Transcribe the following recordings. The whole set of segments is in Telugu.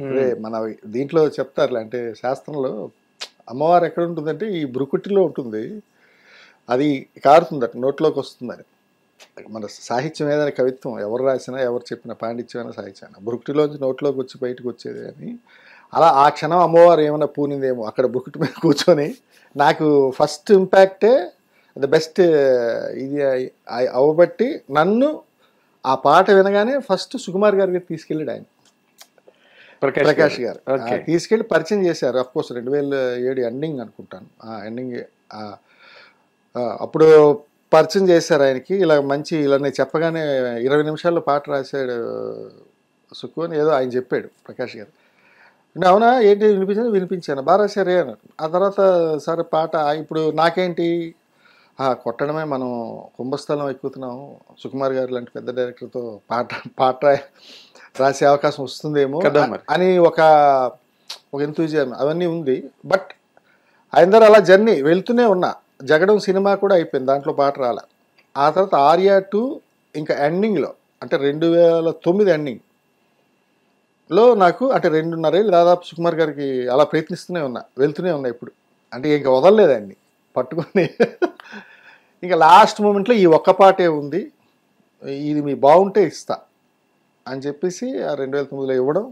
అదే మన దీంట్లో చెప్తారులే, అంటే శాస్త్రంలో అమ్మవారు ఎక్కడ ఉంటుందంటే ఈ బ్రుకుటిలో ఉంటుంది, అది కారుతుందట, నోట్లోకి వస్తుందని. మన సాహిత్యం ఏదైనా కవిత్వం ఎవరు రాసినా ఎవరు చెప్పిన పాండిత్యమైన సాహిత్యం బ్రుకుటిలోంచి నోట్లోకి వచ్చి బయటకు వచ్చేది అని. అలా ఆ క్షణం అమ్మవారు ఏమైనా పూనిందేమో అక్కడ బ్రుకుటి మీద కూర్చొని. నాకు ఫస్ట్ ఇంపాక్టే ద బెస్ట్ ఇది అవ్వబట్టి నన్ను ఆ పాట వినగానే ఫస్ట్ సుకుమార్ గారికి తీసుకెళ్ళాడు ఆయన, ప్రకాష్ గారు తీసుకెళ్ళి పరిచయం చేశారు. అఫ్కోర్స్ 2007 ఎండింగ్ అనుకుంటాను, ఎండింగ్. అప్పుడు పరిచయం చేశారు ఆయనకి. ఇలా మంచి ఇలా నేను చెప్పగానే 20 నిమిషాల్లో పాట రాశాడు సుక్కు అని ఏదో ఆయన చెప్పాడు ప్రకాష్ గారు. అంటే అవునా ఏంటి వినిపించాను బాగా రాశారే అన్నాడు. ఆ తర్వాత సరే పాట ఇప్పుడు నాకేంటి కొట్టడమే, మనం కుంభస్థలం ఎక్కుతున్నాము, సుకుమార్ గారు లాంటి పెద్ద డైరెక్టర్తో పాట రాసే అవకాశం వస్తుందేమో అని ఒక ఎంతూజియాజం అవన్నీ ఉంది. బట్ ఆయన దగ్గర అలా జర్నీ వెళ్తూనే ఉన్నా. జగడం సినిమా కూడా అయిపోయింది, దాంట్లో పాట రాలే. ఆ తర్వాత ఆర్యా 2 ఇంకా ఎండింగ్లో అంటే 2009 ఎండింగ్లో నాకు అంటే 2.5 ఏళ్ళు దాదాపు సుకుమార్ గారికి అలా ప్రయత్నిస్తూనే ఉన్నా, వెళ్తూనే ఉన్నా ఇప్పుడు. అంటే ఇంకా వదలలేదు ఆయన్ని పట్టుకుని. ఇంకా లాస్ట్ మూమెంట్లో ఈ ఒక్క పాటే ఉంది, ఇది మీ బాగుంటే ఇస్తా అని చెప్పేసి ఆ 2009లో ఇవ్వడం.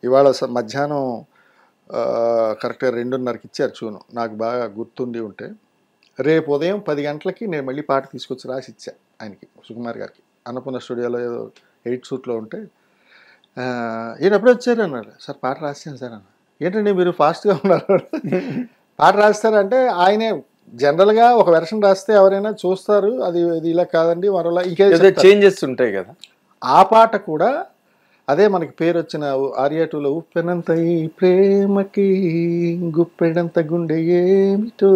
ఇవాళ మధ్యాహ్నం కరెక్ట్గా 2:30కి ఇచ్చారు చూను, నాకు బాగా గుర్తుండి ఉంటే. రేపు ఉదయం 10 గంటలకి నేను మళ్ళీ పాట తీసుకొచ్చి రాసి ఇచ్చా ఆయనకి, సుకుమార్ గారికి. అన్నపూర్ణ స్టూడియోలో ఏదో 8 షూట్లో ఉంటే ఈయన ఎప్పుడు వచ్చారు అన్నారు. సార్ పాట రాసాను సార్ అన్న. ఏంటండి మీరు ఫాస్ట్గా ఉన్నారు, పాట రాస్తారంటే ఆయనే జనరల్గా ఒక వెర్షన్ రాస్తే ఎవరైనా చూస్తారు, అది ఇలా కాదండి మరోలా ఇంకేదో చేంజెస్ ఉంటాయి కదా. ఆ పాట కూడా అదే మనకి పేరు వచ్చిన ఆర్యా 2లో ఉప్పెనంత ఈ ప్రేమకి గుప్పెడంత గుండె ఏమిటో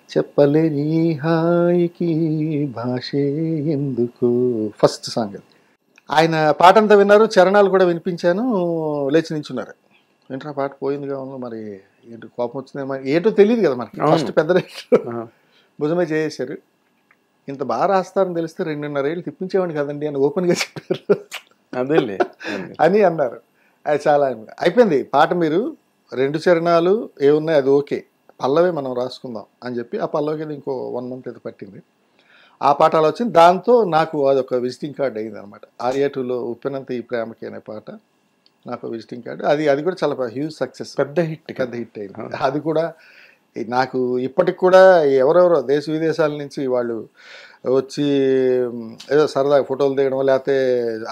చెప్పలేని హాయికి భాషే ఎందుకు, ఫస్ట్ సాంగ్ అది. ఆయన పాట అంతా విన్నారు, చరణాలు కూడా వినిపించాను, లేచి నించున్నారు. ఏంట్రా పాట పోయిందిగా ఉంది, మరి ఏంటి కోపం వచ్చిందేమో ఏంటో తెలియదు కదా మనకి. ఫస్ట్ పెద్ద భుజమే చేసేశారు. ఇంత బాగా రాస్తారని తెలిస్తే 2.5 ఏళ్ళు తిప్పించేవాడిని కదండి అని ఓపెన్గా చెప్పారు. అదేలే అని అన్నారు. అది చాలా అయిపోయింది పాట, మీరు 2 చరణాలు ఏమున్నాయి అది ఓకే, పల్లవే మనం రాసుకుందాం అని చెప్పి ఆ పల్లవికి ఇంకో 1 మంత్ అయితే పట్టింది. ఆ పాట అలా వచ్చింది. దాంతో నాకు అదొక విజిటింగ్ కార్డ్ అయింది అనమాట. ఆర్యా 2లో ఉప్పెనంత ఈ ప్రేమకి అనే పాట నాకు విజిటింగ్ కార్డు. అది కూడా చాలా హ్యూజ్ సక్సెస్, పెద్ద హిట్ అయింది. అది కూడా నాకు ఇప్పటికి కూడా ఎవరెవరో దేశ విదేశాల నుంచి వాళ్ళు వచ్చి ఏదో సరదాగా ఫోటోలు దిగడం, లేకపోతే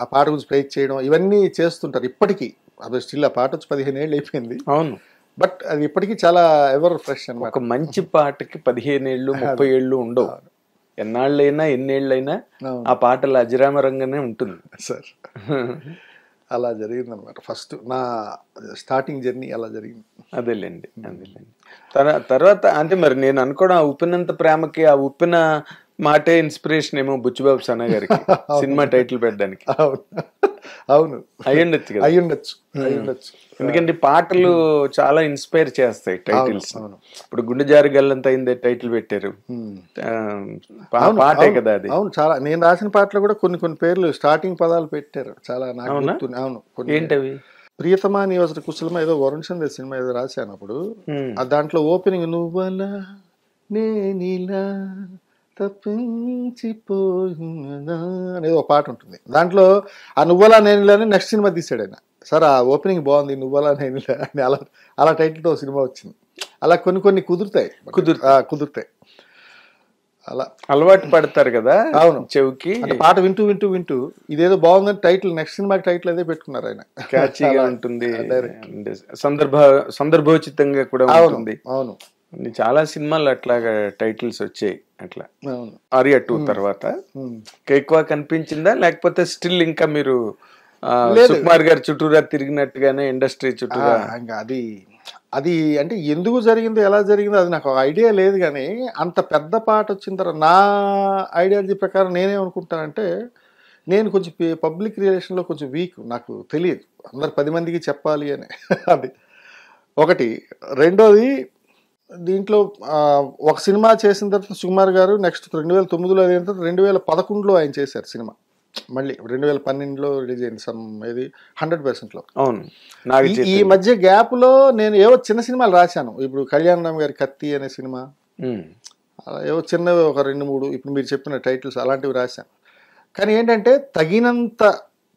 ఆ పాట గురించి ప్రైజ్ చేయడం, ఇవన్నీ చేస్తుంటారు ఇప్పటికీ. అది స్టిల్ ఆ పాట వచ్చి 15 ఏళ్ళు అయిపోయింది. అవును, బట్ అది ఇప్పటికీ చాలా ఎవర్ ఫ్రెష్ అనమాట. ఒక మంచి పాటకి 15 ఏళ్ళు 30 ఏళ్ళు ఉండవు. ఎన్నాళ్ళైనా ఎన్నేళ్ళైనా ఆ పాటలు అజరామరంగానే ఉంటుంది సార్. అలా జరిగింది అనమాట. ఫస్ట్ నా స్టార్టింగ్ జర్నీ అలా జరిగింది. అదేలేండి. తర్వాత అంటే మరి నేను అనుకోవడం ఆ ఉప్పినంత ప్రేమకి ఆ ఉప్పిన మాటే ఇన్స్పిరేషన్ ఏమో బుచ్చిబాబు సన్న గారికి సినిమా టైటిల్ పెట్టడానికి. అవును అయ్యుండొచ్చు కదా, అయ్యుండొచ్చు. ఎందుకంటే పాటలు చాలా ఇన్స్పైర్ చేస్తాయి టైటిల్స్. ఇప్పుడు గుండె జారి గల్లంత అయిందే టైటిల్ పెట్టారు, పాటే కదా అది. అవును, చాలా నేను రాసిన పాటలు కూడా కొన్ని పేర్లు స్టార్టింగ్ పదాలు పెట్టారు చాలా నాకు. అవును, ఏంటవి? ప్రియతమా నియోజక కుశలమా ఏదో వరుణ్ చంద్ర సినిమా ఏదో రాశాను అప్పుడు. దాంట్లో ఓపెనింగ్ నువ్వలా నేనిలా తప్పించిపోయినా అనేది ఒక పాట ఉంటుంది. దాంట్లో ఆ నువ్వలా నేనిలా అని నెక్స్ట్ సినిమా తీసాడు ఆయన. సార్ ఆ ఓపెనింగ్ బాగుంది, నువ్వలా నేనిలా అని అలా టైటిల్తో సినిమా వచ్చింది. అలా కొన్ని కుదురుతాయి. అలా అలవాటు పడతారు కదా. అవును, చెవికి పాట వింటూ ఇదేదో బాగుందని టైటిల్, నెక్స్ట్ సినిమాకి టైటిల్ అదే పెట్టుకున్నారు ఆయన. క్యాచీగా ఉంటుంది, సందర్భోచితంగా కూడా ఉంటుంది. అవును, చాలా సినిమాలు అట్లాగా టైటిల్స్ వచ్చాయి అట్లా. ఆర్యా 2 తర్వాత ఎక్కువ కనిపించిందా, లేకపోతే స్టిల్ ఇంకా మీరు సుకుమార్ గారి చుట్టూరా తిరిగినట్టుగానే ఇండస్ట్రీ చుట్టూరా? అది అంటే ఎందుకు జరిగిందో ఎలా జరిగిందో అది నాకు ఐడియా లేదు. కానీ అంత పెద్ద పాట వచ్చిన తర్వాత నా ఐడియాలజీ ప్రకారం నేనేమనుకుంటానంటే, నేను కొంచెం పబ్లిక్ రిలేషన్లో కొంచెం వీక్, నాకు తెలియదు అందరు 10 మందికి చెప్పాలి అని. అది ఒకటి. రెండోది, దీంట్లో ఒక సినిమా చేసిన తర్వాత సుకుమార్ గారు నెక్స్ట్ 2009లో అయిన తర్వాత 2011లో ఆయన చేశారు సినిమా మళ్ళీ 2012లో రిలీజ్ అయింది ఏది 100%లో. అవును. ఈ మధ్య గ్యాప్లో నేను ఏవో చిన్న సినిమాలు రాశాను. ఇప్పుడు కళ్యాణరామ్ గారి కత్తి అనే సినిమా, ఏవో చిన్నవి ఒక 2-3 ఇప్పుడు మీరు చెప్పిన టైటిల్స్ అలాంటివి రాశాను. కానీ ఏంటంటే తగినంత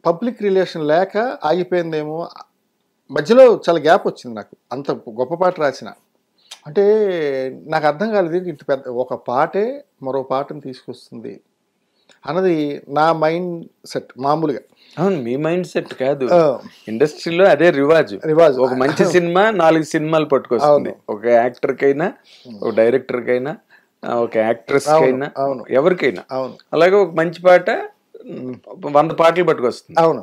పబ్లిక్ రిలేషన్ లేక ఆగిపోయిందేమో. మధ్యలో చాలా గ్యాప్ వచ్చింది నాకు, అంత గొప్ప పాట రాసిన. అంటే నాకు అర్థం కాలేదు, ఇంత పెద్ద ఒక పాటే మరో పాటను తీసుకొస్తుంది అన్నది నా మైండ్ సెట్. మామూలుగా అవును, మీ మైండ్ సెట్ కాదు, ఇండస్ట్రీలో అదే రివాజు. ఒక మంచి సినిమా 4 సినిమాలు పట్టుకొస్తుంది. ఒక యాక్టర్ కైనా, ఒక డైరెక్టర్ కైనా, ఒక యాక్ట్రెస్ కైనా, ఎవరికైనా. అలాగే ఒక మంచి పాట 100 పాటలు పట్టుకొస్తుంది. అవును.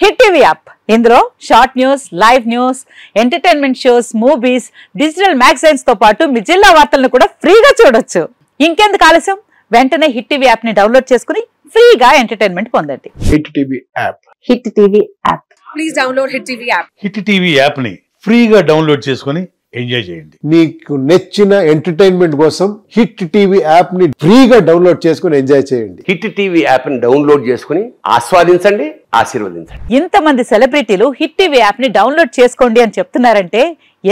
హిట్ టీవీ యాప్, ఇందులో short news, live news, entertainment shows, movies, digital magazines తో పాటు మీ జిల్లా వార్తలను కూడా ఫ్రీగా చూడొచ్చు. ఇంకెందుకు ఆలస్యం, వెంటనే హిట్ టీవీ యాప్ ని డౌన్లోడ్ చేసుకుని ఫ్రీగా ఎంటర్టైన్మెంట్ పొందండి. Hit TV app. Hit TV app. Please download hit TV app. Hit TV app ని ఫ్రీగా డౌన్లోడ్ చేసుకుని ఎంజాయ్ చేయండి. మీకు నచ్చిన ఎంటర్టైన్మెంట్ కోసం హిట్ టీవీ యాప్ ని ఫ్రీగా డౌన్లోడ్ చేసుకుని ఎంజాయ్ చేయండి. హిట్ టీవీ యాప్ ని డౌన్లోడ్ చేసుకుని ఆస్వాదించండి, ఆశీర్వదించండి. ఇంతమంది సెలబ్రిటీలు హిట్ టీవీ యాప్ ని డౌన్లోడ్ చేసుకోండి అని చెప్తున్నారంటే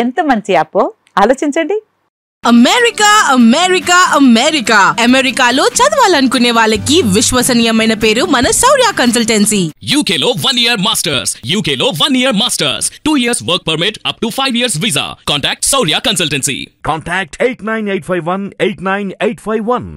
ఎంత మంచి యాప్ ఆలోచించండి. అమెరికా అమెరికా అమెరికా అమెరికాలో చదవాలనుకునే వాళ్ళకి విశ్వసనీయమైన పేరు మన శౌర్య కన్సల్టెన్సీ. UK లో 1 year masters, UK లో 1 year masters, 2 years work permit up to 5 years visa. Contact Shaurya Consultancy. Contact 89851 89851.